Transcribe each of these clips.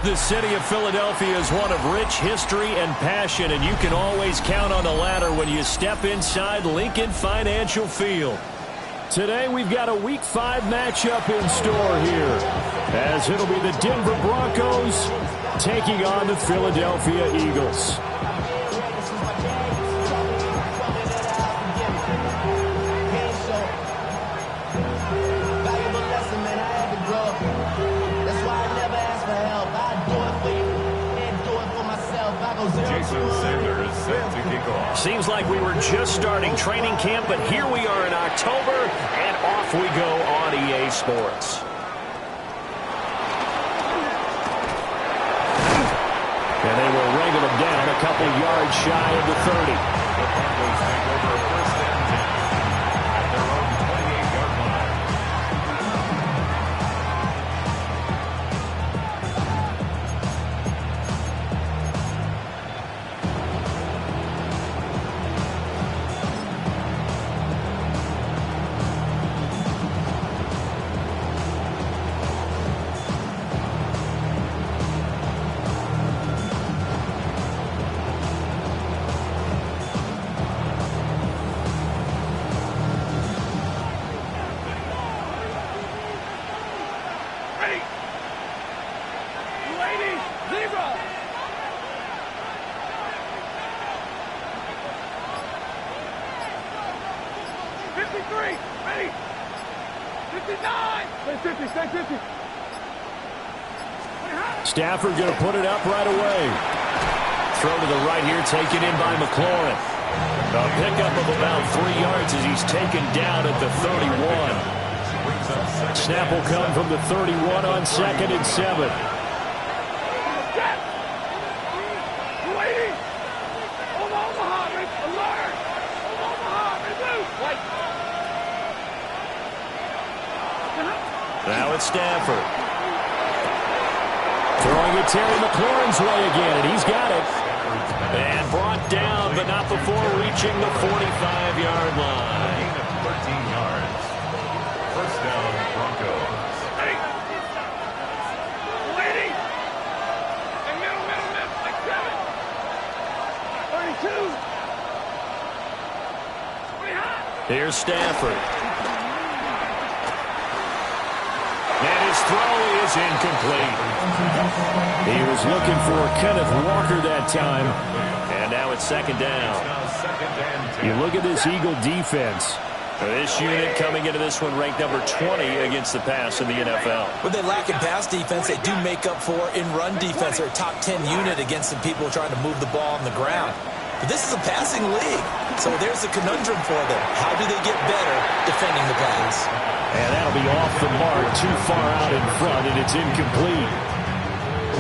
The city of Philadelphia is one of rich history and passion, and you can always count on the ladder when you step inside Lincoln Financial Field. Today we've got a Week 5 matchup in store here, as it'll be the Denver Broncos taking on the Philadelphia Eagles. Seems like we were just starting training camp, but here we are in October, and off we go on EA Sports. And they will wrangle them down a couple yards shy of the 30. The Broncos take over first and 10 at their own 28-yard line. Stafford going to put it up right away. Throw to the right here, taken in by McLaurin. A pickup of about 3 yards as he's taken down at the 31. Snap will come from the 31 on 2nd and 7. Now it's Stafford. Throwing it Terry McLaurin's way again, and he's got it. And brought down, but not before reaching the 45-yard line. 13 yards. First down, Broncos. Hey! Lady! And middle, like 7. 32. Here's Stafford. And his throw is incomplete. He was looking for Kenneth Walker that time. And now it's 2nd down. You look at this Eagle defense. This unit coming into this one ranked number 20 against the pass in the NFL. When they lack in pass defense, they do make up for in run defense. They're a top 10 unit against some people trying to move the ball on the ground. But this is a passing league. So there's a conundrum for them. How do they get better defending the pass? And that'll be off the mark, too far out in front, and it's incomplete.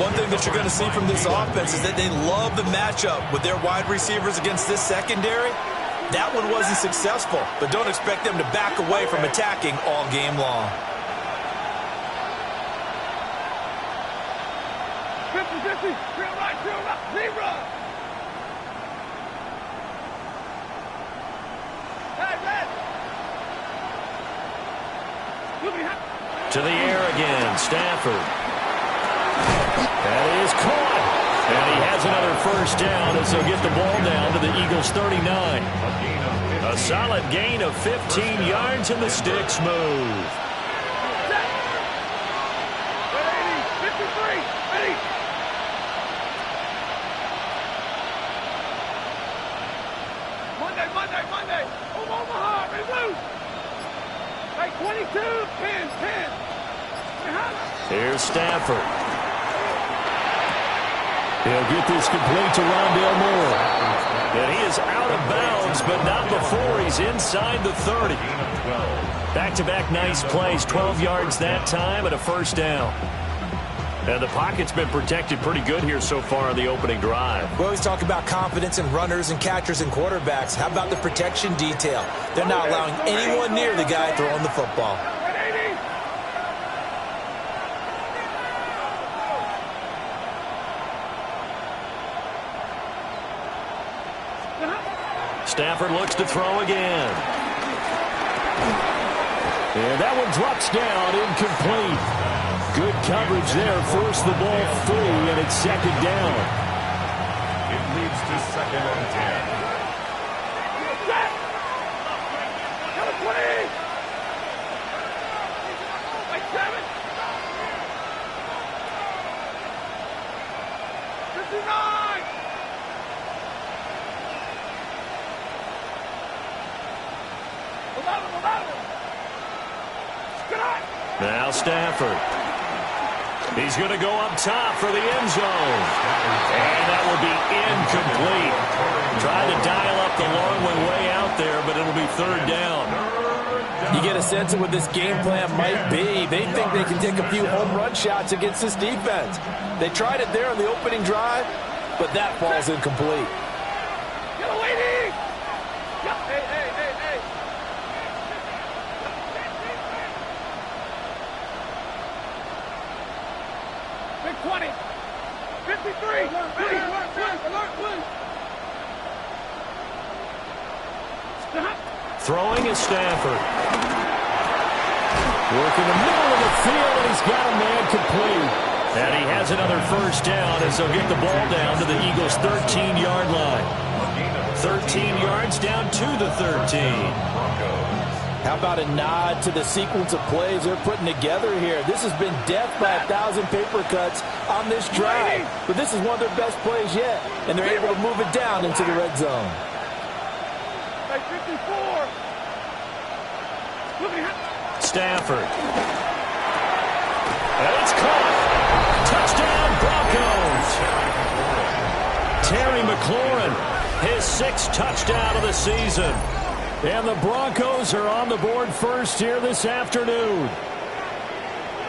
One thing that you're going to see from this offense is that they love the matchup with their wide receivers against this secondary. That one wasn't successful, but don't expect them to back away from attacking all game long. 50-50, drill right, zebra! To the air again, Stafford. That is caught. And he has another first down as they'll get the ball down to the Eagles' 39. A solid gain of 15 yards, and the sticks move. 53, ready. Monday. Omaha, ready, 22, 10. Here's Stafford. He'll get this complete to Rondale Moore. And he is out of bounds, but not before he's inside the 30. Back-to-back nice plays, 12 yards that time and a first down. And the pocket's been protected pretty good here so far on the opening drive. We always talk about confidence in runners and catchers and quarterbacks. How about the protection detail? They're not allowing anyone near the guy throwing the football. Stafford looks to throw again. And that one drops down, incomplete. Good coverage there. Forced the ball free, and it's second down. It leads to second and 10. Now Stafford. He's going to go up top for the end zone. And that will be incomplete. Tried to dial up the long one way out there, but it'll be third down. You get a sense of what this game plan might be. They think they can take a few home run shots against this defense. They tried it there on the opening drive, but that falls incomplete. Get a lady! Hey. Big 20. 53. Alert. Stop. Throwing is Stafford. Working the middle of the field, and he's got a man complete. And he has another first down as they'll get the ball down to the Eagles' 13-yard line. 13 yards down to the 13. How about a nod to the sequence of plays they're putting together here? This has been death by 1,000 paper cuts on this drive. But this is one of their best plays yet, and they're able to move it down into the red zone. Like 54. Stafford. And it's caught. Touchdown, Broncos. Terry McLaurin, his 6th touchdown of the season. And the Broncos are on the board first here this afternoon.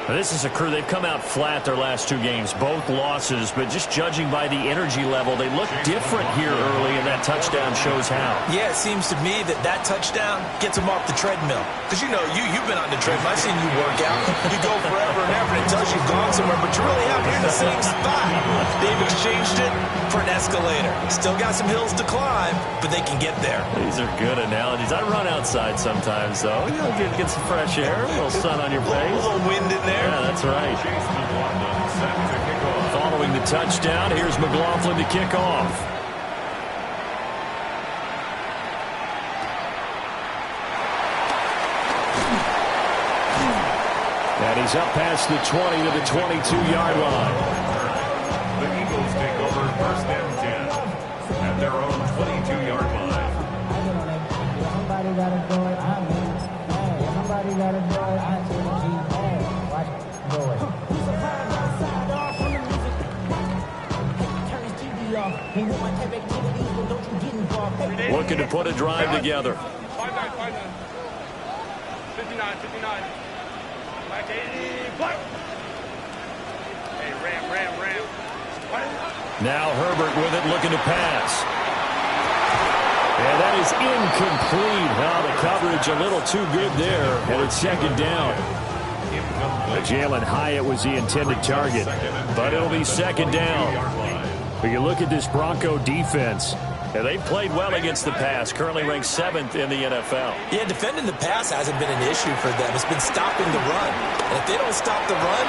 This is a crew. They've come out flat their last 2 games, both losses, but just judging by the energy level, they look different here early, and that touchdown shows how. Yeah, it seems to me that touchdown gets them off the treadmill. Because, you've been on the treadmill. I've seen you work out. You go forever and ever until you've gone somewhere, but you're really out here in the same spot. They've exchanged it for an escalator. Still got some hills to climb, but they can get there. These are good analogies. I run outside sometimes, though. Get some fresh air, a little sun on your face. A little wind in there. Yeah, that's right. Following the touchdown, here's McLaughlin to kick off. And he's up past the 20 to the 22-yard line. The Eagles take over first and 10 at their own 22-yard line. Somebody got to do it. Somebody got to do it. Looking to put a drive together. 59. 59. Back 80. Black. Hey, ram. Now Herbert with it, looking to pass. And that is incomplete. Now the coverage a little too good there, and it's second down. Jalen Hyatt was the intended target, but it'll be second down. But you look at this Bronco defense, and they've played well against the pass, currently ranked 7th in the NFL. Yeah, defending the pass hasn't been an issue for them. It's been stopping the run. And if they don't stop the run,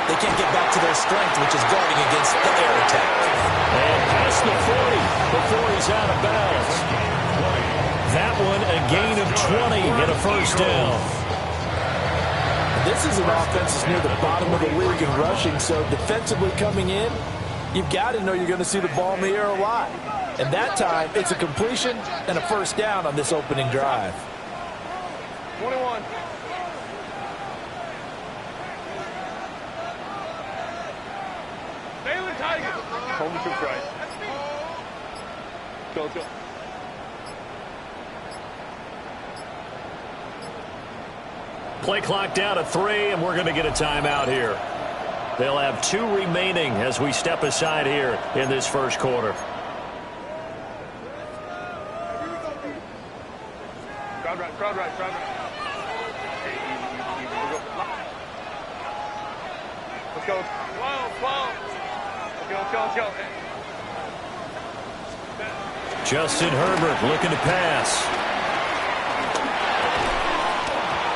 they can't get back to their strength, which is guarding against the air attack. And past the 40 before he's out of bounds. That one a gain of 20 and a first down. This is an offense that's near the bottom of the league in rushing, so defensively coming in, you've got to know you're going to see the ball in the air a lot. And that time, it's a completion and a first down on this opening drive. 21. Baylor Tigers. Home to right. Go. Play clock down to 3, and we're going to get a timeout here. They'll have 2 remaining as we step aside here in this first quarter. Crowd right. Let's go. 12. Let's go. Justin Herbert looking to pass.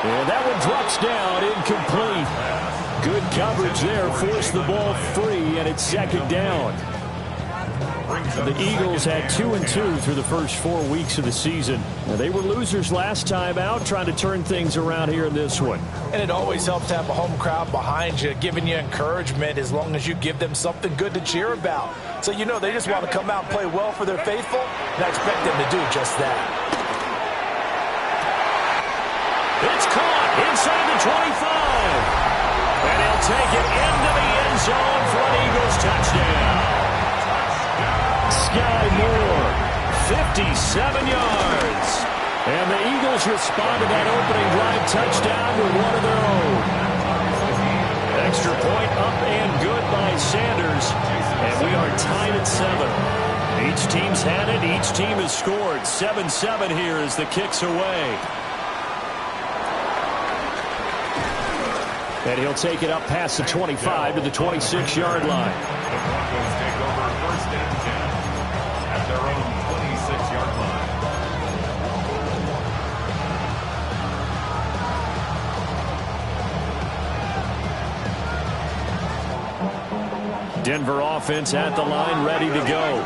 And that one drops down, incomplete. Good coverage there forced the ball free, and it's second down. The Eagles had 2-2 through the first 4 weeks of the season. Now, they were losers last time out, trying to turn things around here in this one. And it always helps to have a home crowd behind you, giving you encouragement as long as you give them something good to cheer about. So you know they just want to come out and play well for their faithful, and I expect them to do just that. It's caught inside the 25. And he'll take it into the end zone for an Eagles touchdown. Sky Moore, 57 yards. And the Eagles respond to that opening drive touchdown with one of their own. Extra point up and good by Sanders. And we are tied at 7. Each team's had it. Each team has scored. 7-7 here as the kick's away. And he'll take it up past the 25 to the 26-yard line. The Broncos take over first and 10 at their own 26-yard line. Denver offense at the line, ready to go.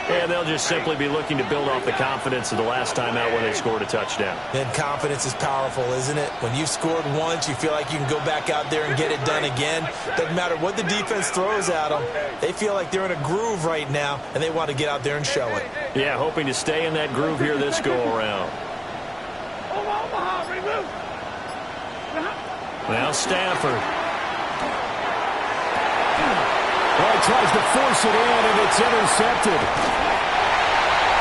And they'll just simply be looking to build off the confidence of the last time out where they scored a touchdown. And confidence is powerful, isn't it? When you've scored once, you feel like you can go back out there and get it done again. Doesn't matter what the defense throws at them. They feel like they're in a groove right now, and they want to get out there and show it. Yeah, hoping to stay in that groove here this go-around. Now Stafford. Well, he tries to force it in, and it's intercepted.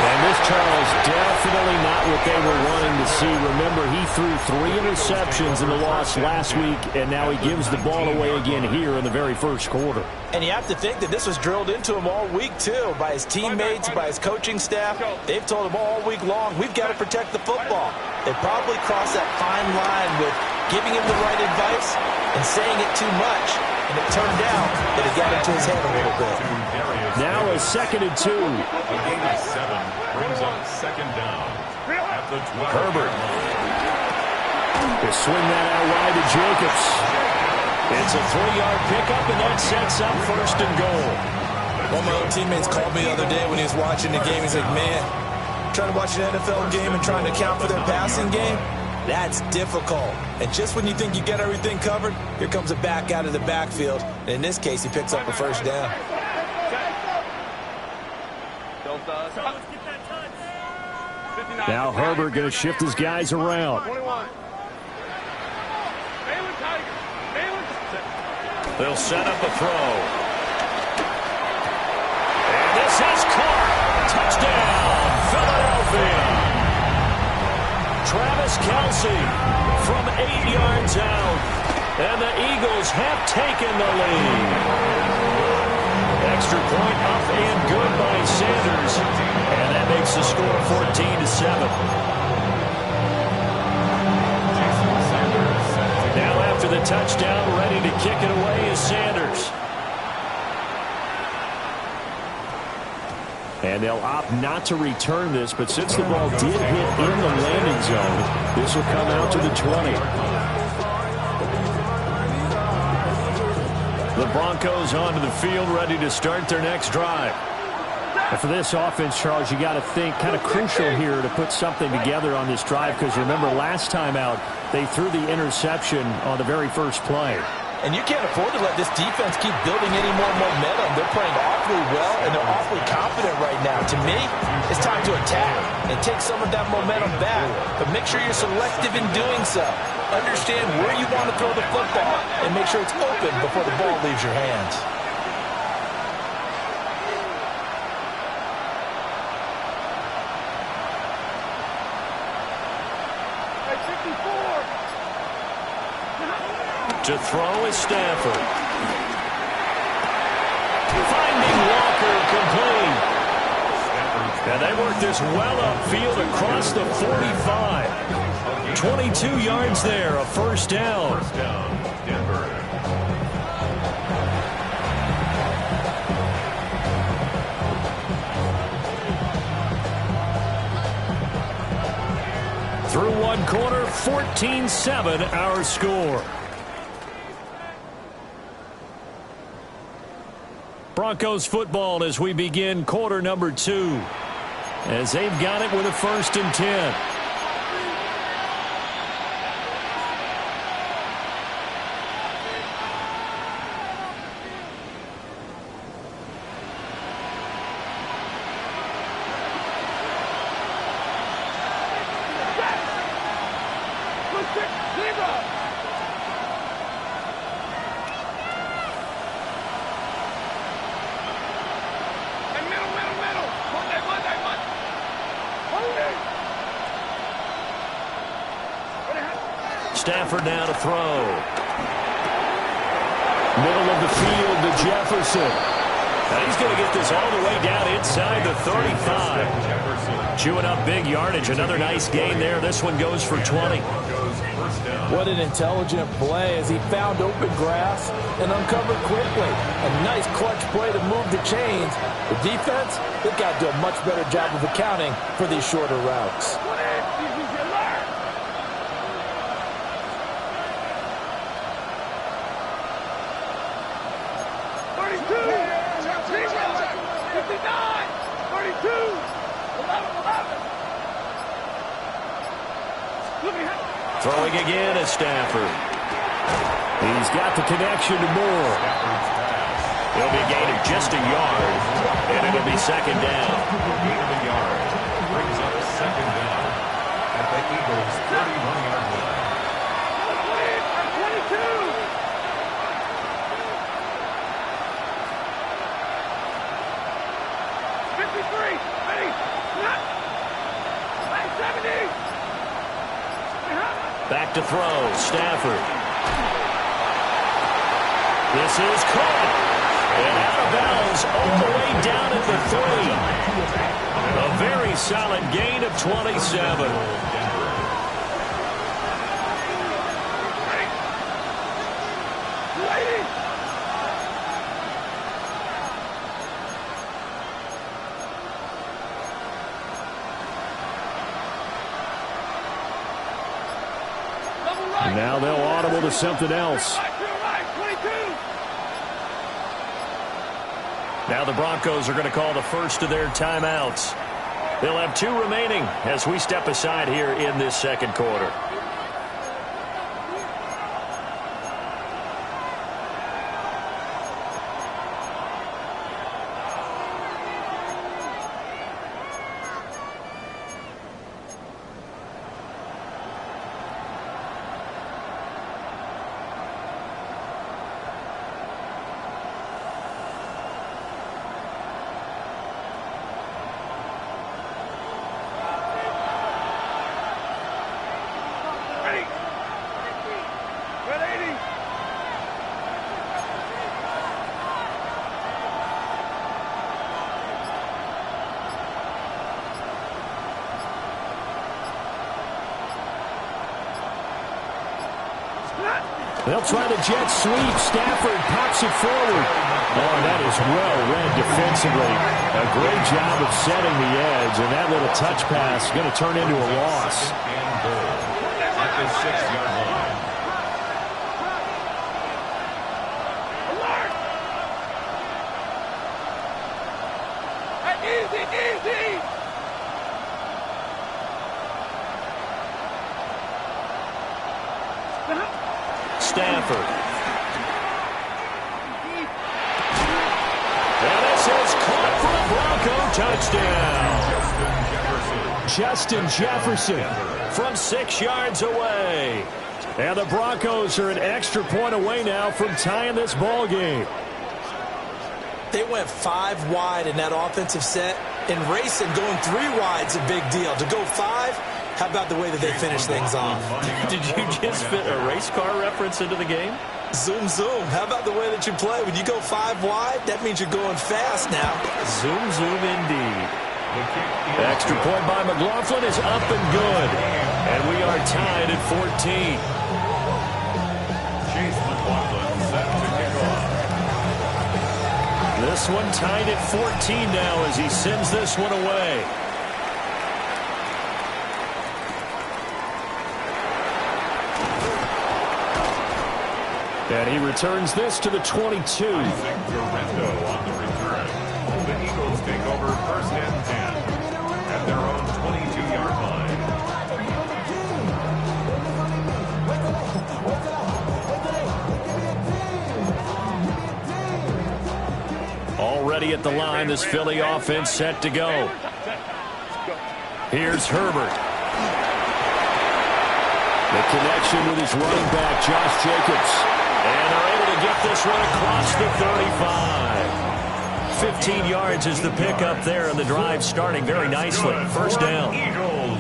And this, Charles, definitely not what they were wanting to see. Remember, he threw 3 interceptions in the loss last week, and now he gives the ball away again here in the very first quarter. And you have to think that this was drilled into him all week, too, by his teammates, by his coaching staff. They've told him all week long, we've got to protect the football. They probably crossed that fine line with giving him the right advice and saying it too much. And it turned out that it got into his head a little bit. Now a 2nd and 2. A gain of 7 brings up second down at the 12. Herbert. They swing that out wide to Jacobs. It's a 3-yard pickup, and that sets up 1st and goal. One of my old teammates called me the other day when he was watching the game. He's like, man, trying to watch an NFL game and trying to account for their passing game? That's difficult. And just when you think you get everything covered, here comes a back out of the backfield. And in this case, he picks up a 1st down. Now Herbert going to shift his guys around. They'll set up a throw. And this is caught. Touchdown, Philadelphia. Travis Kelce from 8 yards out. And the Eagles have taken the lead. Extra point up and good by Sanders. And that makes the score 14-7. Now after the touchdown, ready to kick it away is Sanders. And they'll opt not to return this, but since the ball did hit in the landing zone, this will come out to the 20. The Broncos onto the field, ready to start their next drive. And for this offense, Charles, you got to think kind of crucial here to put something together on this drive, because remember last time out, they threw the interception on the very first play. And you can't afford to let this defense keep building any more momentum. They're playing awfully well, and they're awfully confident right now. To me, it's time to attack and take some of that momentum back. But make sure you're selective in doing so. Understand where you want to throw the football, and make sure it's open before the ball leaves your hands. To throw is Stafford. Finding Walker complete. And they work this well upfield across the 45. 22 yards there, a 1st down. 1st down, Denver. Through one quarter, 14-7 our score. Broncos football as we begin quarter number 2. As they've got it with a 1st and 10. Stafford now to throw. Middle of the field to Jefferson. Now he's going to get this all the way down inside the 35. Chewing up big yardage. Another nice gain there. This one goes for 20. What an intelligent play as he found open grass and uncovered quickly. A nice clutch play to move the chains. The defense, they've got to do a much better job of accounting for these shorter routes. Throwing again is Stafford. He's got the connection to Moore. It'll be a gain of just a yard, and it'll be 2nd down. Gain of a yard brings up 2nd down at the Eagles' 31-yard line. 22! Back to throw, Stafford. This is caught. And out of bounds all the way down at the 3. A very solid gain of 27. Now they'll audible to something else. Now the Broncos are going to call the first of their timeouts. They'll have 2 remaining as we step aside here in this 2nd quarter. They'll try the jet sweep. Stafford pops it forward. Oh, that is well read defensively. A great job of setting the edge, and that little touch pass is going to turn into a loss. At the 6-yard line. Easy! Stafford. And this is caught for a Bronco touchdown. Justin Jefferson from 6 yards away. And the Broncos are an extra point away now from tying this ball game. They went 5 wide in that offensive set. And racing, going 3 wide's a big deal. To go 5, how about the way that they finish things off? Did you just fit a race car reference into the game? Zoom, zoom. How about the way that you play? When you go 5 wide, that means you're going fast now. Zoom, zoom indeed. Extra point by McLaughlin is up and good. And we are tied at 14. Chase McLaughlin set to kick off. This one tied at 14 now as he sends this one away. And he returns this to the 22. Isaac Guerrero on the return. The Eagles take over 1st and 10 at their own 22-yard line. Already at the line, this Philly offense set to go. Here's Herbert. The connection with his running back, Josh Jacobs. And they're able to get this one across the 35. 15 yards is the pickup there, and the drive starting very nicely. First down.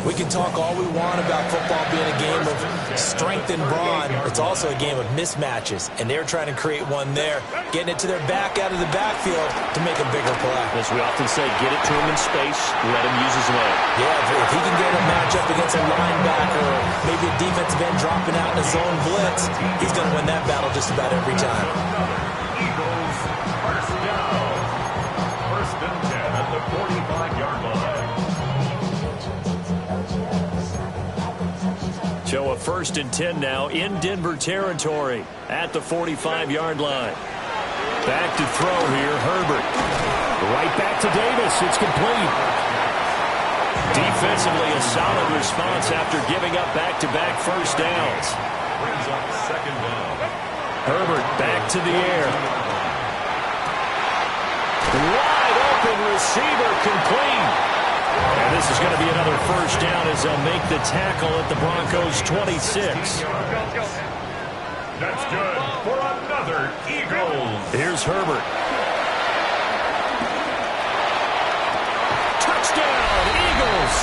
We can talk all we want about football being a game of strength and brawn. It's also a game of mismatches, and they're trying to create one there, getting it to their back out of the backfield to make a bigger play. As we often say, get it to him in space, let him use his leg. Yeah, if he can get a matchup against a linebacker or maybe a defensive end dropping out in a zone blitz, he's going to win that battle just about every time. Eagles, first down. 1st and 10 at the 45-yard line. So a 1st and 10 now in Denver territory at the 45-yard line. Back to throw here, Herbert. Right back to Davis. It's complete. Defensively, a solid response after giving up back-to-back first downs. Brings up 2nd down. Herbert back to the air. Wide open receiver, complete. And this is going to be another first down as they'll make the tackle at the Broncos' 26. That's good for another Eagles. Here's Herbert. Touchdown, Eagles.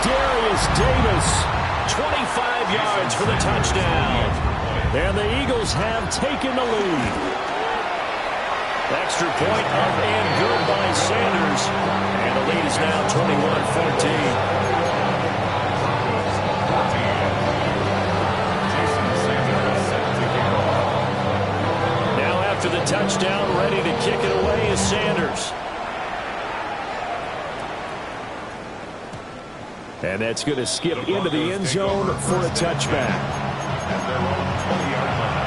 Darius Davis, 25 yards for the touchdown. And the Eagles have taken the lead. Extra point up and good by Sanders. And the lead is now 21-14. Now after the touchdown, ready to kick it away is Sanders. And that's going to skip into the end zone for a touchback. At their own 20-yard line.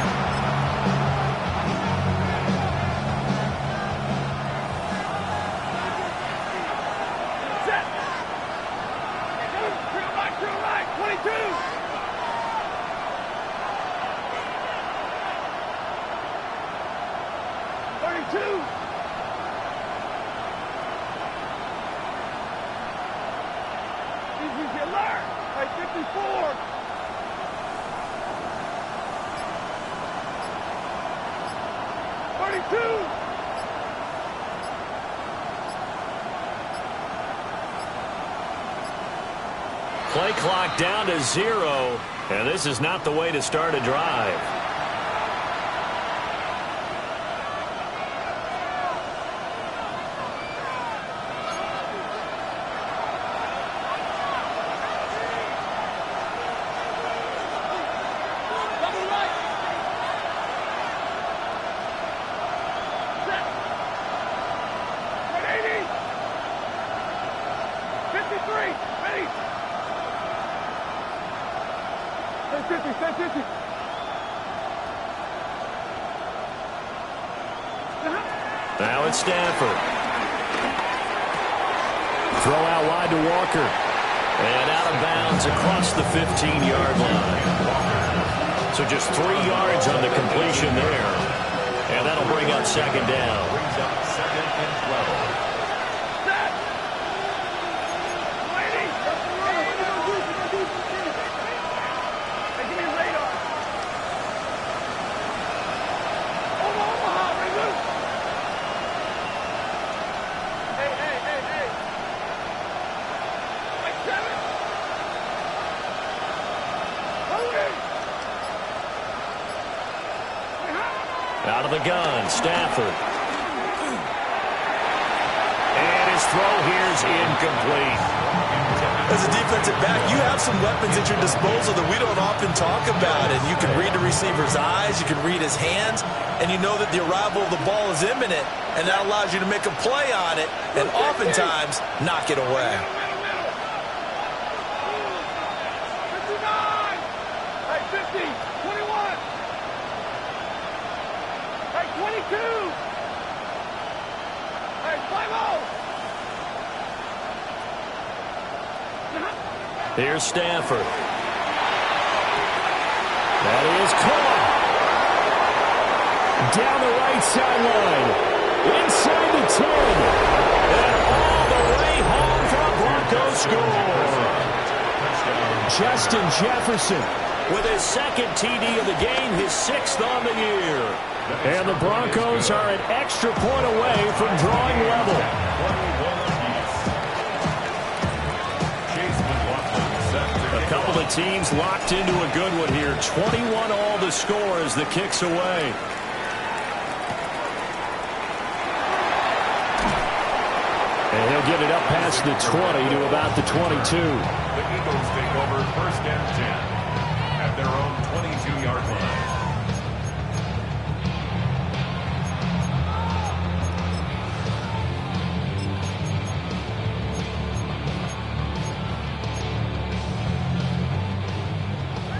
Play clock down to 0, and this is not the way to start a drive. Now it's Stafford. Throw out wide to Walker. And out of bounds across the 15-yard line. So just 3 yards on the completion there. And that'll bring up 2nd down. Brings up 2nd and 12. Out of the gun, Stafford. And his throw here's incomplete. As a defensive back, you have some weapons at your disposal that we don't often talk about. And you can read the receiver's eyes, you can read his hands, and you know that the arrival of the ball is imminent, and that allows you to make a play on it and oftentimes knock it away. Hey, 5-0. Here's Stafford. That is caught. Down the right sideline. Inside the 10. And all the way home for a Broncos score. Justin Jefferson with his second TD of the game, his 6th on the year. And the Broncos are an extra point away from drawing level. A couple of teams locked into a good one here. 21 all the score as the kick's away. And he'll get it up past the 20 to about the 22. The Eagles take over 1st and 10 at their own 22-yard line.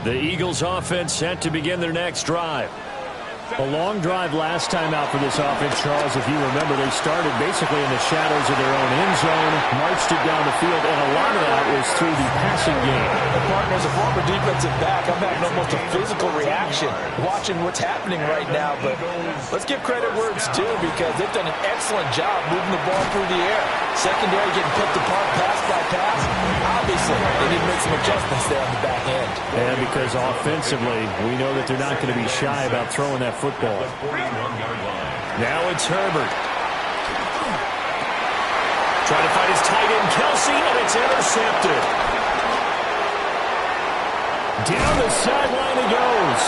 The Eagles offense set to begin their next drive. A long drive last time out for this offense, Charles. If you remember, they started basically in the shadows of their own end zone, marched it down the field, and a lot of that was through the passing game. Partner, as a former defensive back, I'm having almost a physical reaction watching what's happening right now. But let's give credit where it's due, because they've done an excellent job moving the ball through the air. Secondary getting picked apart pass by pass. Obviously, they need to make some adjustments there on the back end. And because offensively, we know that they're not going to be shy about throwing that football. Now it's Herbert. Trying to find his tight end, Kelsey, and it's intercepted. Down the sideline he goes.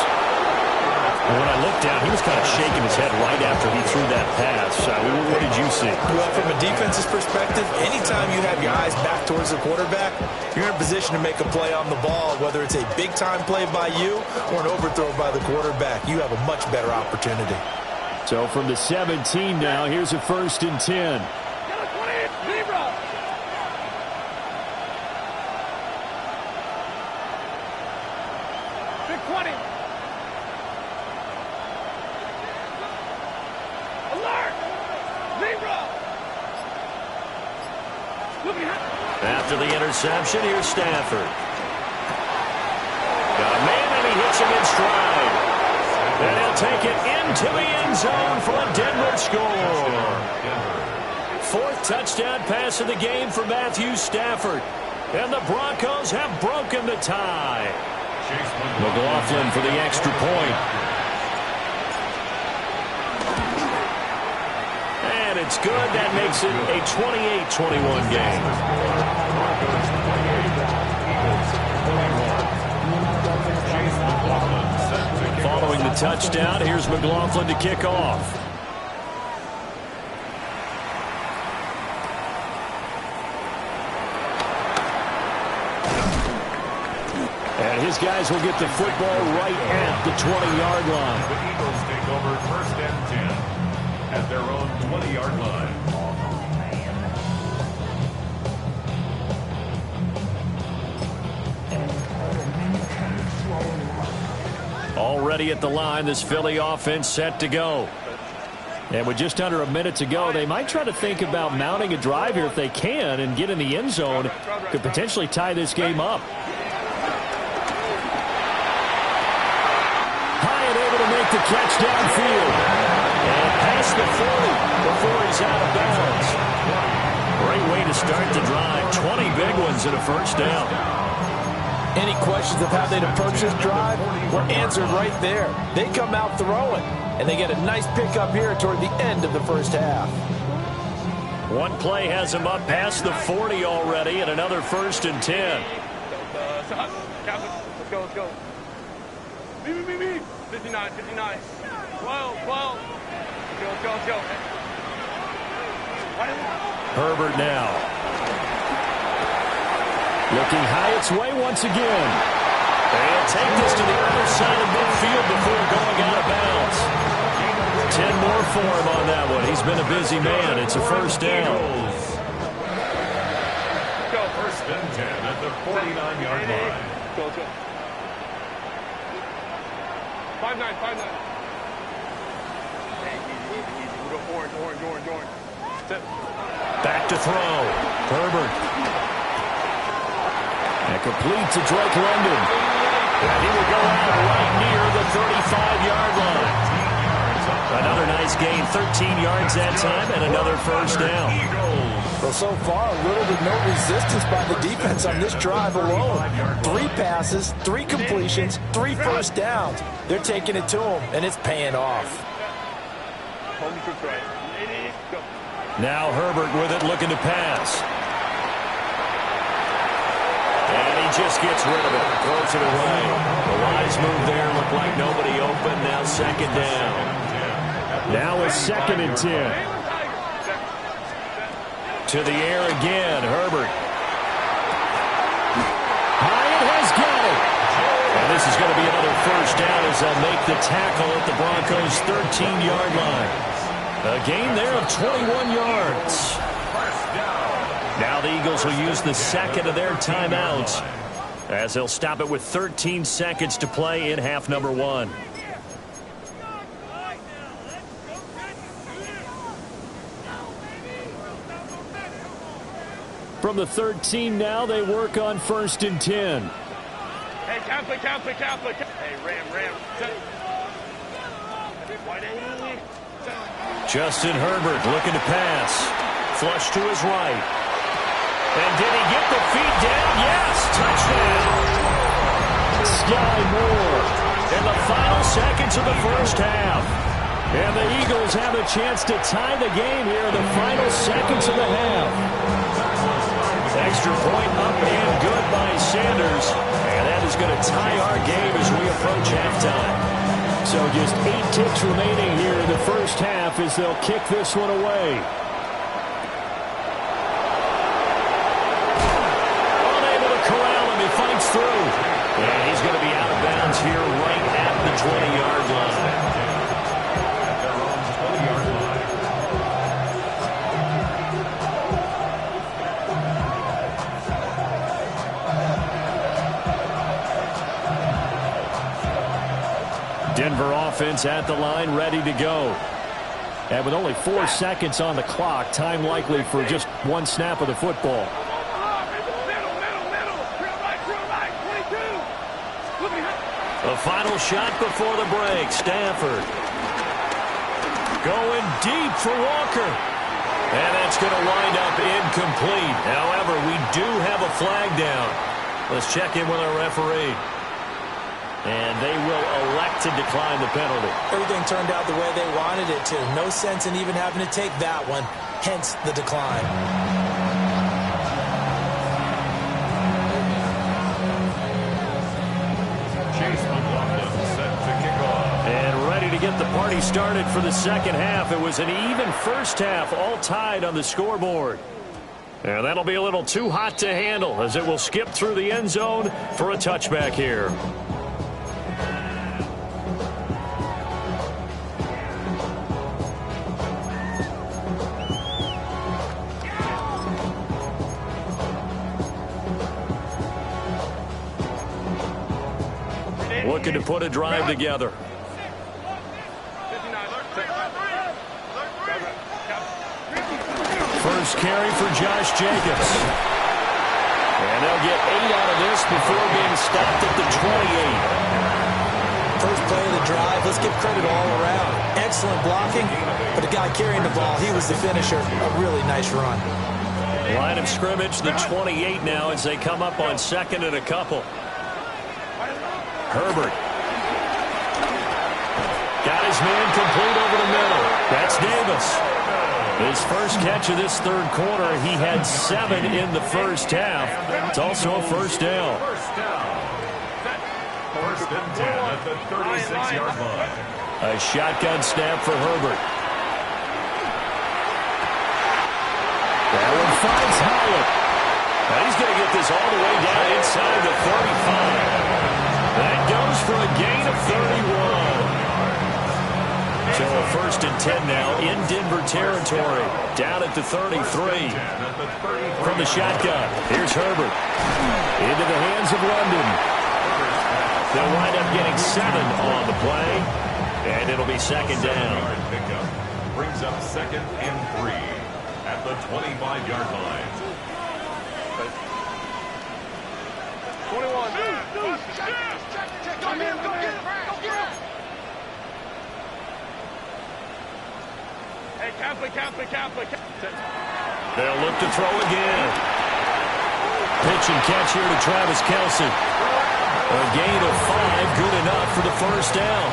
And when I looked down, he was kind of shaking his head right after he threw that pass. What did you see? Well, from a defense's perspective, anytime you have your eyes back towards the quarterback, you're in a position to make a play on the ball, whether it's a big-time play by you or an overthrow by the quarterback. You have a much better opportunity. So from the 17 now, here's a 1st and 10. After the interception, here's Stafford. Got a man, and he hits him in stride. And he'll take it into the end zone for a Denver score. 4th touchdown pass of the game for Matthew Stafford. And the Broncos have broken the tie. McLaughlin for the extra point. And it's good. That makes it a 28-21 game. Following the touchdown, here's McLaughlin to kick off. And his guys will get the football right at the 20-yard line. The Eagles take over 1st and 10 at their own 20-yard line. Already at the line, this Philly offense set to go. And with just under a minute to go, they might try to think about mounting a drive here if they can and get in the end zone. Could potentially tie this game up. High and able to make the catch downfield. And past the 40 before he's out of bounds. Great way to start the drive. 20 big ones and a 1st down. Any questions of how they'd approach this drive were answered right there. They come out throwing, and they get a nice pickup here toward the end of the 1st half. One play has him up past the 40 already, and another 1st and 10. Let's go. Me. 59. 12. Let's go. Herbert now. Looking high its way once again. They'll take this to the other side of midfield before going out of bounds. 10 more for him on that one. He's been a busy man. It's a 1st down. Go 1st and 10 at the 49-yard line. Go. 5-9. Easy. We go orange. Step. Back to throw. Herbert. And complete to Drake London. And he will go out right near the 35-yard line. Another nice gain, 13 yards that time, and another first down. Well, so far, little to no resistance by the defense on this drive alone. 3 passes, 3 completions, 3 first downs. They're taking it to him, and it's paying off. Now Herbert with it, looking to pass. And he just gets rid of it, throws it away. The wise move there, looked like nobody open, now second down. Now a 2nd and 10. To the air again, Herbert. Hyatt has got it. And this is going to be another first down as they'll make the tackle at the Broncos' 13-yard line. A gain there of 21 yards. Now the Eagles will use the second of their timeouts as they'll stop it with 13 seconds to play in half number 1. From the 13 now, they work on 1st and 10. Hey, Catholic. Hey, Ram. Justin Herbert looking to pass. Flush to his right. And did he get the feet down? Yes, touchdown. Sky Moore in the final seconds of the first half. And the Eagles have a chance to tie the game here in the final seconds of the half. Extra point up and good by Sanders. And that is going to tie our game as we approach halftime. So just 8 ticks remaining here in the first half as they'll kick this one away. Unable to corral him. He fights through. And he's going to be out of bounds here right at the 20-yard line. Denver offense at the line, ready to go. And with only 4 seconds on the clock, time likely for just 1 snap of the football. The final shot before the break, Stafford. Going deep for Walker. And that's going to wind up incomplete. However, we do have a flag down. Let's check in with our referee. And they will elect to decline the penalty. Everything turned out the way they wanted it to. No sense in even having to take that one. Hence the decline. Chase McLaughlin set to kick off. And ready to get the party started for the second half. It was an even first half, all tied on the scoreboard. And that'll be a little too hot to handle as it will skip through the end zone for a touchback here. Looking to put a drive together. First carry for Josh Jacobs. And they'll get 8 out of this before being stopped at the 28. First play of the drive, let's give credit all around. Excellent blocking, but the guy carrying the ball, he was the finisher. A really nice run. Line of scrimmage, the 28 now as they come up on 2nd and a couple. Herbert. Got his man complete over the middle. That's Davis. His first catch of this third quarter. He had 7 in the first half. It's also a first down. First and 10 at the 36-yard line. A shotgun snap for Herbert. That one finds Hyatt. Now he's going to get this all the way down inside the 35. That goes for a gain of 31. So a first and 10 now in Denver territory. Down at the 33. From the shotgun, here's Herbert. Into the hands of London. They'll wind up getting 7 on the play. And it'll be second down. Pickup brings up 2nd and 3 at the 25-yard line. 21. Go get him. Hey, Kaplan. They'll look to throw again. Pitch and catch here to Travis Kelce. A gain of 5, good enough for the first down.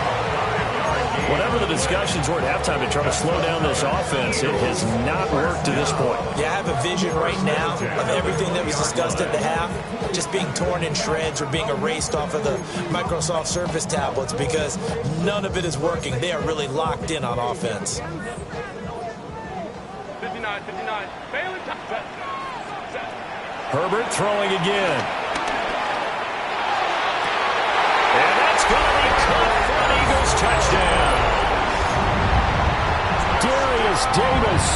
Whatever the discussions were at halftime to try to slow down this offense, it has not worked to this point. Yeah, I have a vision right now of everything that was discussed at the half just being torn in shreds or being erased off of the Microsoft Surface tablets because none of it is working. They are really locked in on offense. 59. Bailey, set. Herbert throwing again. And that's going to be caught for an Eagles touchdown. Darius Davis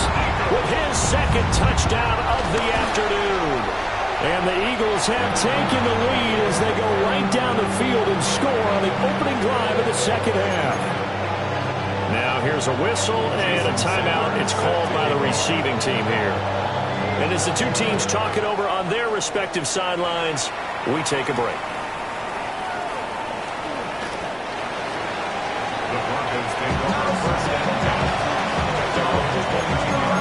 with his second touchdown of the afternoon. And the Eagles have taken the lead as they go right down the field and score on the opening drive of the second half. Now here's a whistle and a timeout. It's called by the receiving team here. And as the two teams talk it over on their respective sidelines, we take a break. The Broncos take over 1st and 10 at their own 22-yard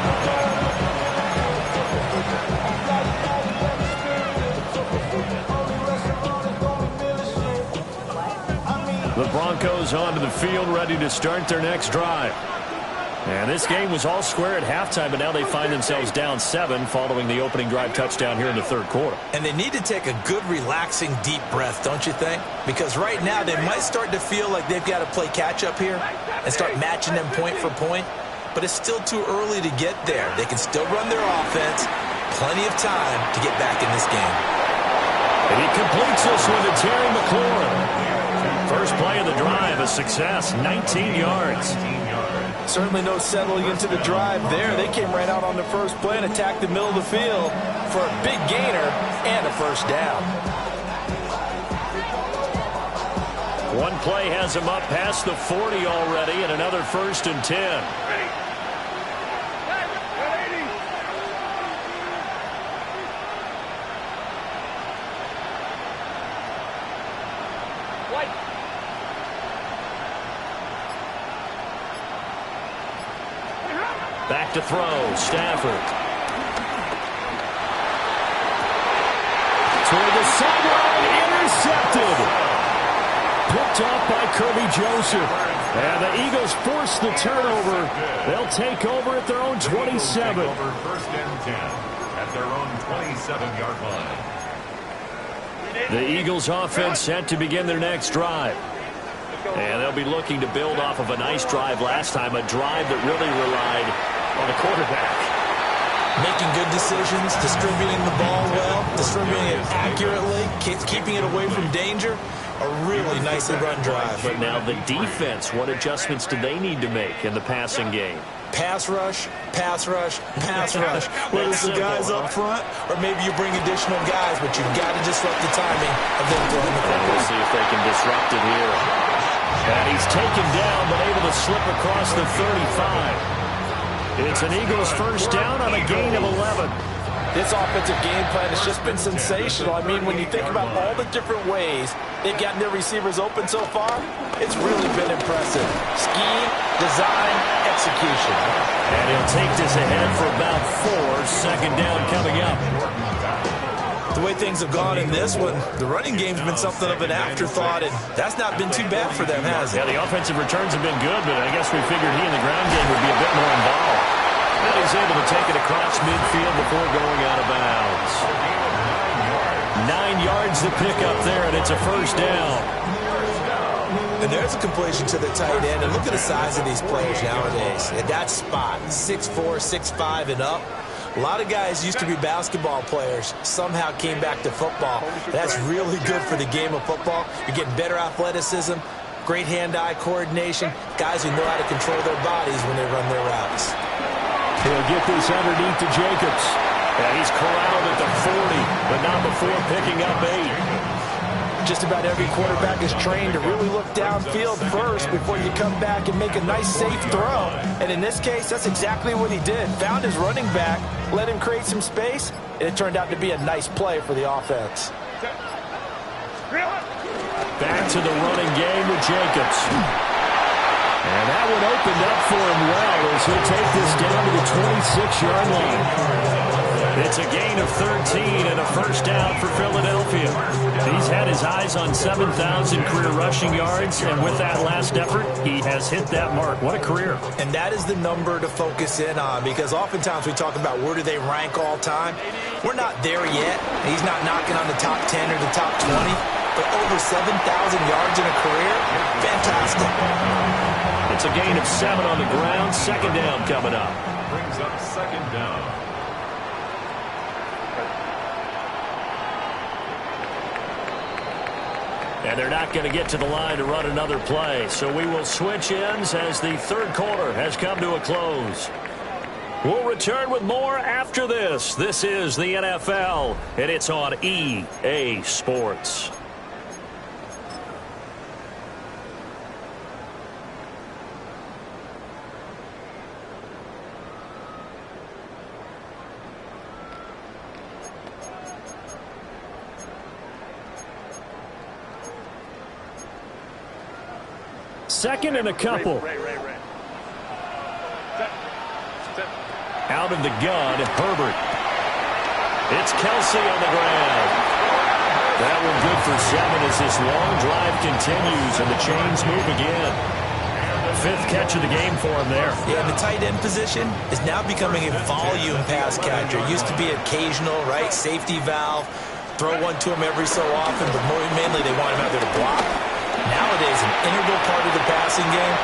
line. The Broncos onto the field, ready to start their next drive. And this game was all square at halftime, but now they find themselves down 7 following the opening drive touchdown here in the third quarter. And they need to take a good, relaxing, deep breath, don't you think? Because right now they might start to feel like they've got to play catch-up here and start matching them point for point. But it's still too early to get there. They can still run their offense. Plenty of time to get back in this game. And he completes this one to Terry McLaurin. First play of the drive, a success, 19 yards. Certainly no settling into the drive there. They came right out on the first play and attacked the middle of the field for a big gainer and a first down. One play has him up past the 40 already, and another 1st and 10. Back to throw, Stafford. Toward the sideline, intercepted. Picked off by Kirby Joseph. And the Eagles force the turnover. They'll take over at their own 27. Over 1st and 10 at their own 27-yard line. The Eagles offense set to begin their next drive. And they'll be looking to build off of a nice drive last time, a drive that really relied on the quarterback. Making good decisions, distributing the ball well, distributing it accurately, keeping it away from danger. A really nicely run drive. But now the defense, what adjustments do they need to make in the passing game? Pass rush, pass rush, pass rush. Whether it's the guys up front or maybe you bring additional guys, but you've got to disrupt the timing of them throwing the And football. we'll see if they can disrupt it here. And he's taken down, but able to slip across the 35. It's an Eagles first down on a gain of 11. This offensive game plan has just been sensational. I mean, when you think about all the different ways they've gotten their receivers open so far, it's really been impressive. Scheme, design, execution. And he'll take this ahead for about 4. Second down coming up. The way things have gone in this one, the running game's been something of an afterthought, and that's not been too bad for them, has it? Yeah, the offensive returns have been good, but I guess we figured he in the ground game would be a bit more involved. And he's able to take it across midfield before going out of bounds. 9 yards to pick up there, and it's a first down. And there's a completion to the tight end, and look at the size of these players nowadays. At that spot, 6'4", 6'5", and up. A lot of guys used to be basketball players, somehow came back to football. That's really good for the game of football. You're getting better athleticism, great hand-eye coordination, guys who know how to control their bodies when they run their routes. He'll get this underneath to Jacobs. And he's corralled at the 40, but not before picking up 8. Just about every quarterback is trained to really look downfield first before you come back and make a nice, safe throw. And in this case, that's exactly what he did. Found his running back, let him create some space, and it turned out to be a nice play for the offense. Back to the running game with Jacobs. And that one opened up for him well as he'll take this down to the 26-yard line. It's a gain of 13 and a first down for Philadelphia. He's had his eyes on 7,000 career rushing yards, and with that last effort, he has hit that mark. What a career. And that is the number to focus in on, because oftentimes we talk about where do they rank all time. We're not there yet. He's not knocking on the top 10 or the top 20, but over 7,000 yards in a career, fantastic. It's a gain of 7 on the ground. Second down coming up. Brings up second down. And they're not going to get to the line to run another play. So we will switch ends as the third quarter has come to a close. We'll return with more after this. This is the NFL, and it's on EA Sports. Second and a couple. Out of the gun, Herbert. It's Kelsey on the ground. That one good for 7 as this long drive continues and the chains move again. Fifth catch of the game for him there. Yeah, the tight end position is now becoming a volume pass catcher. Used to be occasional, right? Safety valve. Throw one to him every so often, but more mainly they want him out there to block. Nowadays, an integral part of the passing game.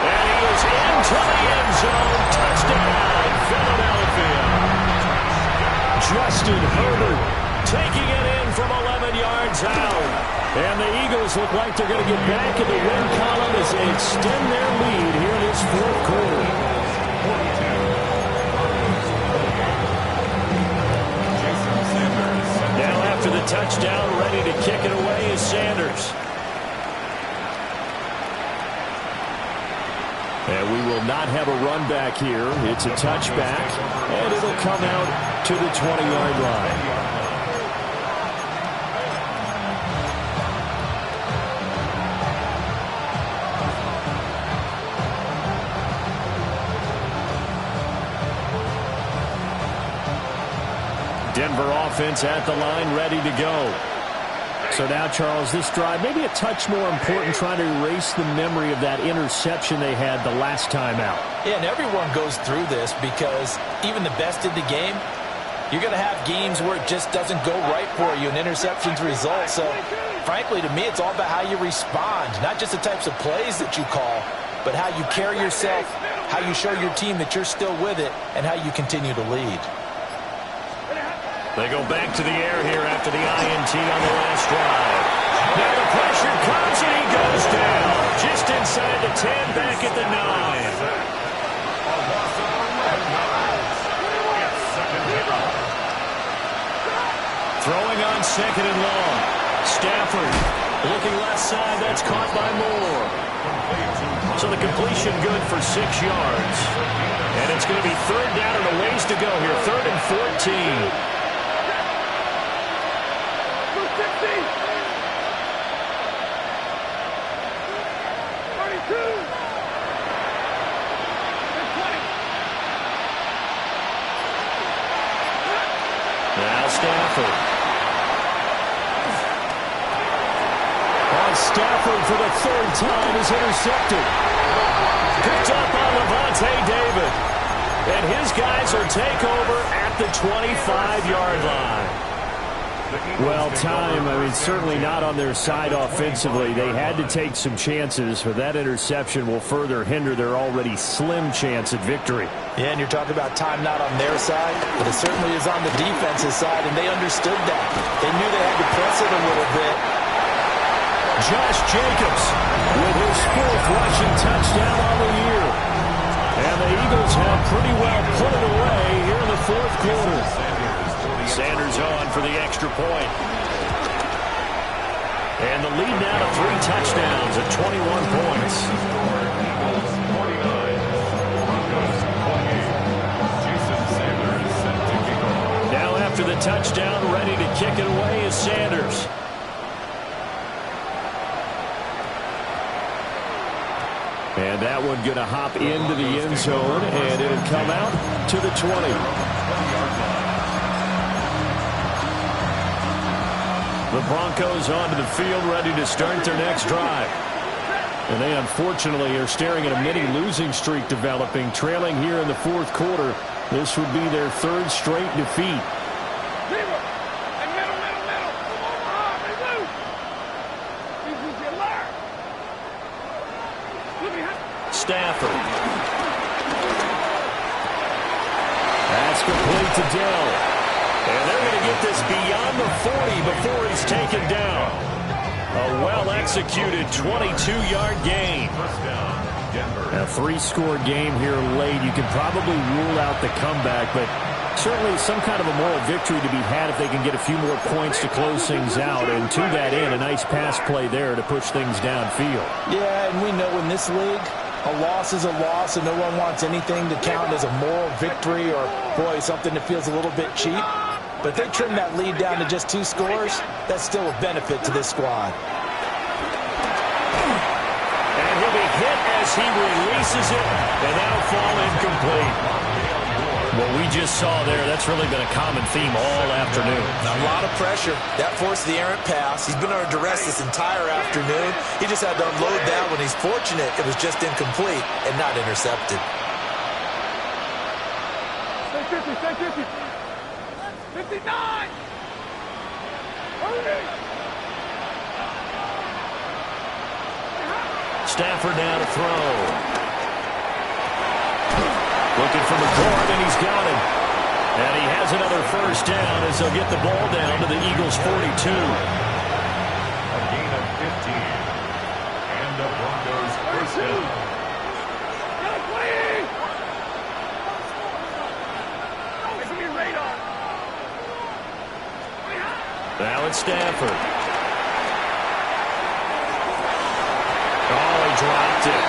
And he is into the end zone. Touchdown, Philadelphia. Justin Herbert taking it in from 11 yards out. And the Eagles look like they're going to get back in the win column as they extend their lead here in this fourth quarter. Now after the touchdown, ready to kick it away is Sanders. And we will not have a run back here. It's a touchback, and it'll come out to the 20-yard line. Denver offense at the line, ready to go. So now, Charles, this drive, maybe a touch more important, trying to erase the memory of that interception they had the last time out. Yeah, and everyone goes through this because even the best in the game, you're going to have games where it just doesn't go right for you and interceptions result. So, frankly, to me, it's all about how you respond, not just the types of plays that you call, but how you carry yourself, how you show your team that you're still with it, and how you continue to lead. They go back to the air here after the INT on the last drive. Now the pressure comes and he goes down. Just inside the 10, back at the 9. Throwing on second and long. Stafford looking left side. That's caught by Moore. So the completion good for 6 yards. And it's going to be third down and a ways to go here. Third and 14. Now Stafford. Stafford for the third time is intercepted. Picked up on Levante David. And his guys will take over at the 25-yard line. Well, time, certainly not on their side offensively. They had to take some chances, but that interception will further hinder their already slim chance at victory. Yeah, and you're talking about time not on their side, but it certainly is on the defense's side, and they understood that. They knew they had to press it a little bit. Josh Jacobs with his 4th rushing touchdown on the year. And the Eagles have pretty well put it away here in the fourth quarter. Sanders on for the extra point. And the lead now to 3 touchdowns at 21 points. Eagles 49, Broncos 28. Jason Sanders set to kick off. Now after the touchdown, ready to kick it away is Sanders. And that one going to hop into the end zone, and it'll come out to the 20. The Broncos onto the field, ready to start their next drive. And they unfortunately are staring at a mini losing streak developing, trailing here in the fourth quarter. This would be their 3rd straight defeat. Stafford. That's complete to Dell. And they're going to get this beyond the 40 before he's taken down. A well-executed 22-yard gain. A 3-score game here late. You can probably rule out the comeback, but certainly some kind of a moral victory to be had if they can get a few more points to close things out. And to that end, a nice pass play there to push things downfield. Yeah, and we know in this league, a loss is a loss, and no one wants anything to count as a moral victory or, boy, something that feels a little bit cheap. But if they trim that lead down to just 2 scores, that's still a benefit to this squad. And he'll be hit as he releases it, and that'll fall incomplete. What we just saw there, that's really been a common theme all afternoon. A lot of pressure. That forced the errant pass. He's been under duress this entire afternoon. He just had to unload that when he's fortunate it was just incomplete and not intercepted. Stay 50. 59! Hurry! Stafford now to throw. Looking for McCord, and he's got him. And he has another first down as they'll get the ball down to the Eagles' 42. A gain of 15. And the Broncos first down. Now it's Stafford. Oh, he dropped it.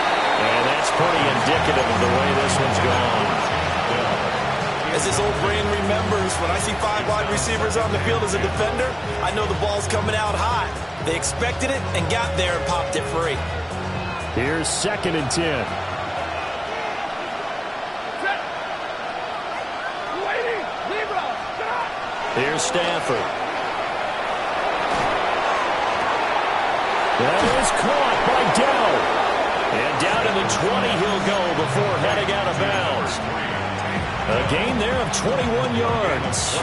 And that's pretty indicative of the way this one's gone. As his old brain remembers, when I see 5 wide receivers on the field as a defender, I know the ball's coming out hot. They expected it and got there and popped it free. Here's 2nd and 10. Here's Stafford. That is caught by Dell. And down to the 20 he'll go before heading out of bounds. A gain there of 21 yards.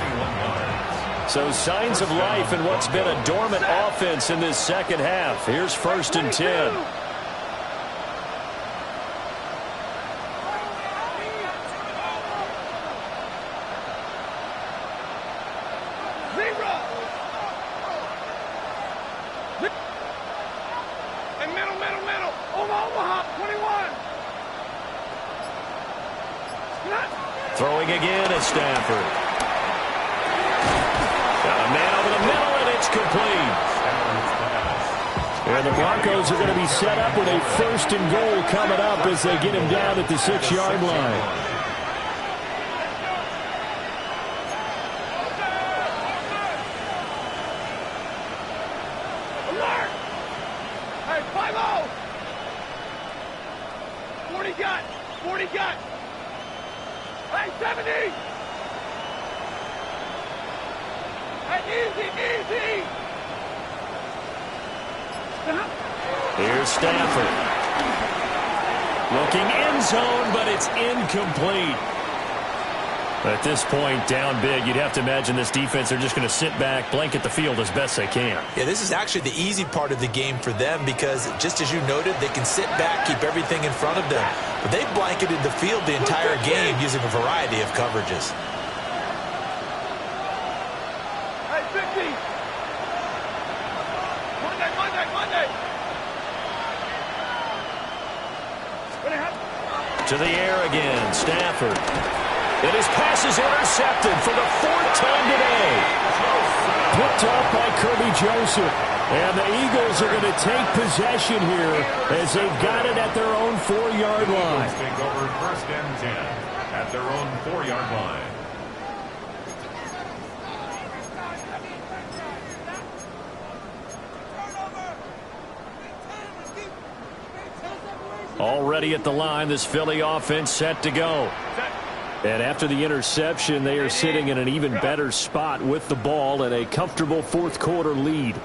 So signs of life in what's been a dormant offense in this second half. Here's 1st and 10. Middle. Omaha, 21. Throwing again is Stafford. Got a man over the middle, and it's complete. And the Broncos are going to be set up with a 1st and goal coming up as they get him down at the 6-yard line. Hey, 70! Hey, easy! Here's Stafford. Looking end zone, but it's incomplete. At this point, down big, you'd have to imagine this defense, they're just going to sit back, blanket the field as best they can. Yeah, this is actually the easy part of the game for them because, just as you noted, they can sit back, keep everything in front of them. But they blanketed the field the entire game using a variety of coverages. Hey, 50! Monday! To the air again, Stafford. And his pass is intercepted for the fourth time today. Picked up by Kirby Joseph. And the Eagles are going to take possession here as they've got it at their own 4-yard line. Eagles take over 1st and 10 at their own 4-yard line. Already at the line, this Philly offense set to go. And after the interception, they are sitting in an even better spot with the ball and a comfortable fourth-quarter lead.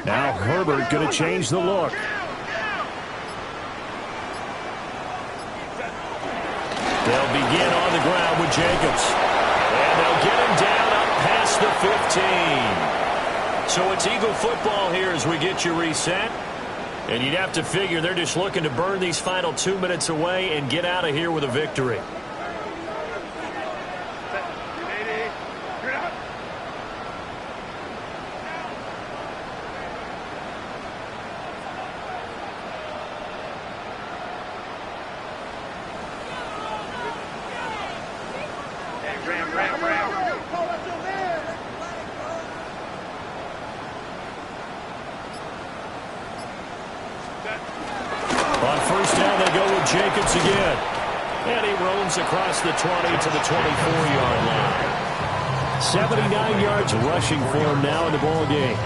Now Herbert going to change the look. They'll begin on the ground with Jacobs. And they'll get him down up past the 15. So it's Eagle football here as we get you reset. And you'd have to figure they're just looking to burn these final 2 minutes away and get out of here with a victory. On first down, they go with Jacobs again. And he roams across the 20 to the 24-yard line. 79 yards rushing for him now in the ball game.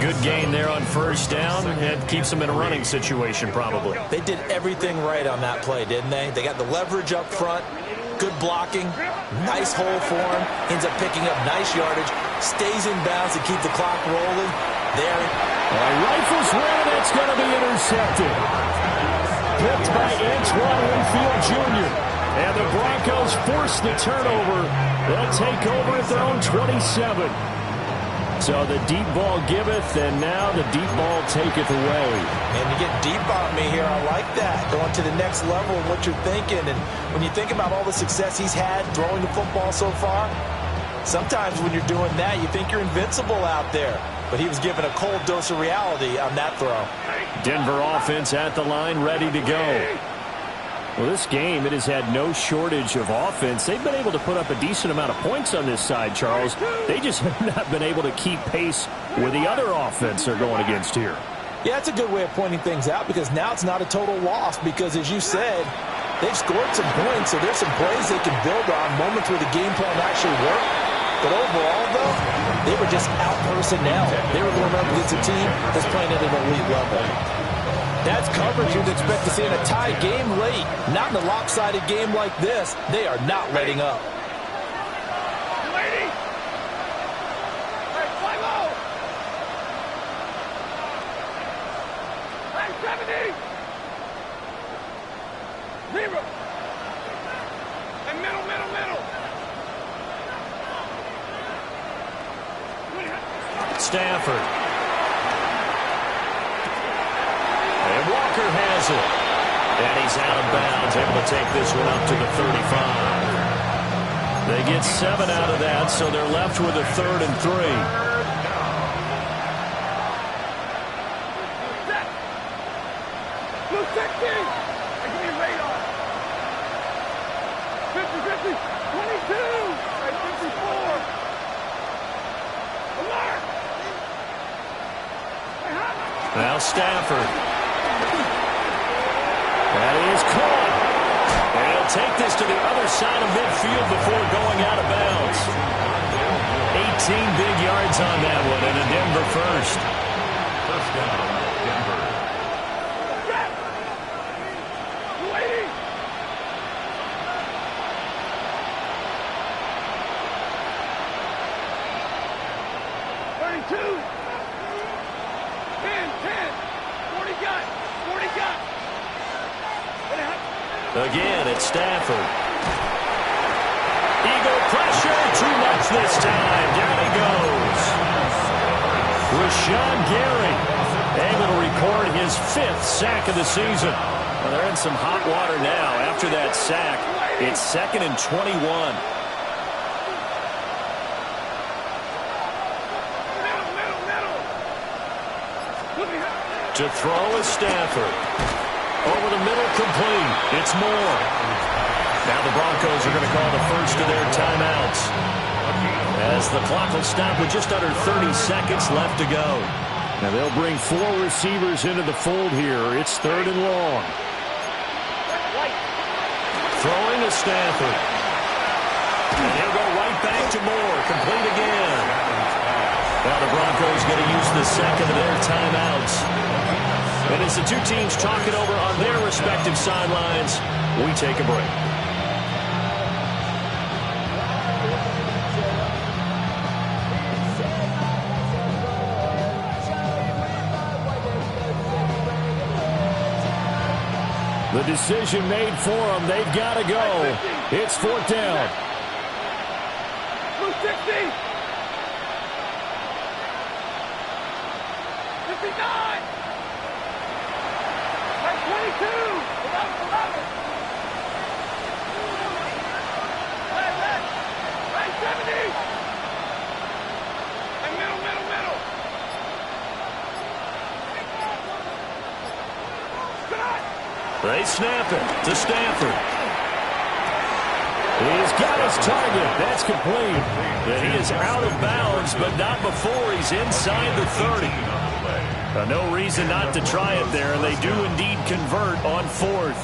Good gain there on first down and keeps him in a running situation probably. They did everything right on that play, didn't they? They got the leverage up front, good blocking, nice hole for him, ends up picking up nice yardage, stays in bounds to keep the clock rolling. There. Rifles where that's going to be intercepted. Picked by Antoine Winfield Jr. And the Broncos force the turnover. They'll take over at their own 27. So the deep ball giveth, and now the deep ball taketh away. And you get deep on me here. I like that. Going to the next level of what you're thinking. And when you think about all the success he's had throwing the football so far, sometimes when you're doing that, you think you're invincible out there. But he was given a cold dose of reality on that throw. Denver offense at the line, ready to go. Well, this game, it has had no shortage of offense. They've been able to put up a decent amount of points on this side, Charles. They just have not been able to keep pace with the other offense they're going against here. Yeah, that's a good way of pointing things out because now it's not a total loss because, as you said, they've scored some points, so there's some plays they can build on, moments where the game plan actually worked. But overall, though, they were just out personnel. They were going up against a team that's playing at an elite level. That's coverage you'd expect to see in a tie game late. Not in a lopsided game like this. They are not letting up. Lady! Hey, fly low! Hey, 70! 0! And middle. Stafford. And Walker has it. And he's out of bounds, able to take this one up to the 35. They get 7 out of that, so they're left with a 3rd and 3. Blue 60! Give me radar! 50, 22! Hey, 54! Alert! Now Stafford. That is caught. And he'll take this to the other side of midfield before going out of bounds. 18 big yards on that one, and a Denver first. First down, Denver. Waiting! 32! 40 got. Again, it's Stafford. Eagle pressure, too much this time. Down he goes. Rashawn Gary able to record his 5th sack of the season. Well, they're in some hot water now. After that sack, it's 2nd and 21. Middle. To throw is Stafford. Over the middle, complete. It's Moore. Now the Broncos are going to call the first of their timeouts, as the clock will stop with just under 30 seconds left to go. Now they'll bring 4 receivers into the fold here. It's 3rd and long. Throwing is Stafford. And he'll go right back to Moore. Complete again. Now the Broncos going to use the second of their timeouts. And as the two teams talk it over on their respective sidelines, we take a break. The decision made for them. They've got to go. It's 4th down. 260. 59. Right 22. 11. Right 70. And middle. Cut. They snap it to Stafford. He's got his target. That's complete. And he is out of bounds, but not before he's inside the 30. No reason not to try it there. They do indeed convert on 4th.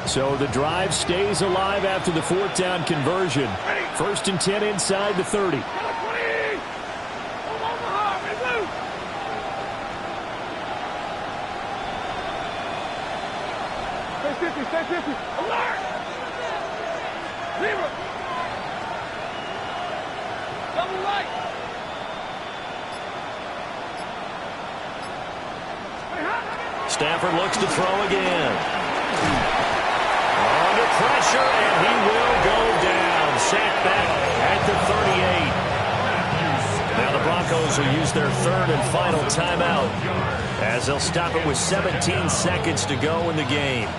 So the drive stays alive after the 4th down conversion. 1st and 10 inside the 30. Stay 50. Alert! Zero. Double right. Stafford looks to throw again. Under pressure, and he will go down. Sacked back at the 38. Now the Broncos will use their 3rd and final timeout, as they'll stop it with 17 seconds to go in the game.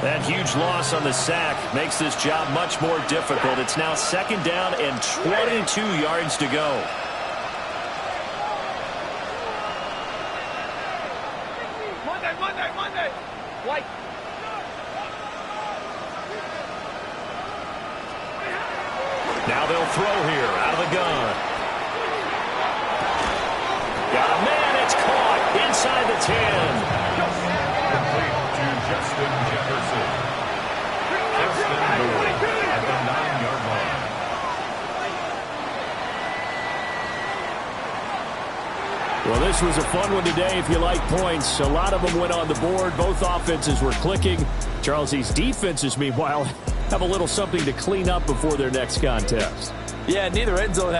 That huge loss on the sack makes this job much more difficult. It's now 2nd down and 22 yards to go. Monday. White. Now they'll throw here out of the gun. Got a man. It's caught inside the 10. Complete to Justin Jefferson. Justin at the 9-yard line. Well, this was a fun one today if you like points. A lot of them went on the board. Both offenses were clicking. Charles, these defenses, meanwhile, have a little something to clean up before their next contest. Yeah, neither end zone had a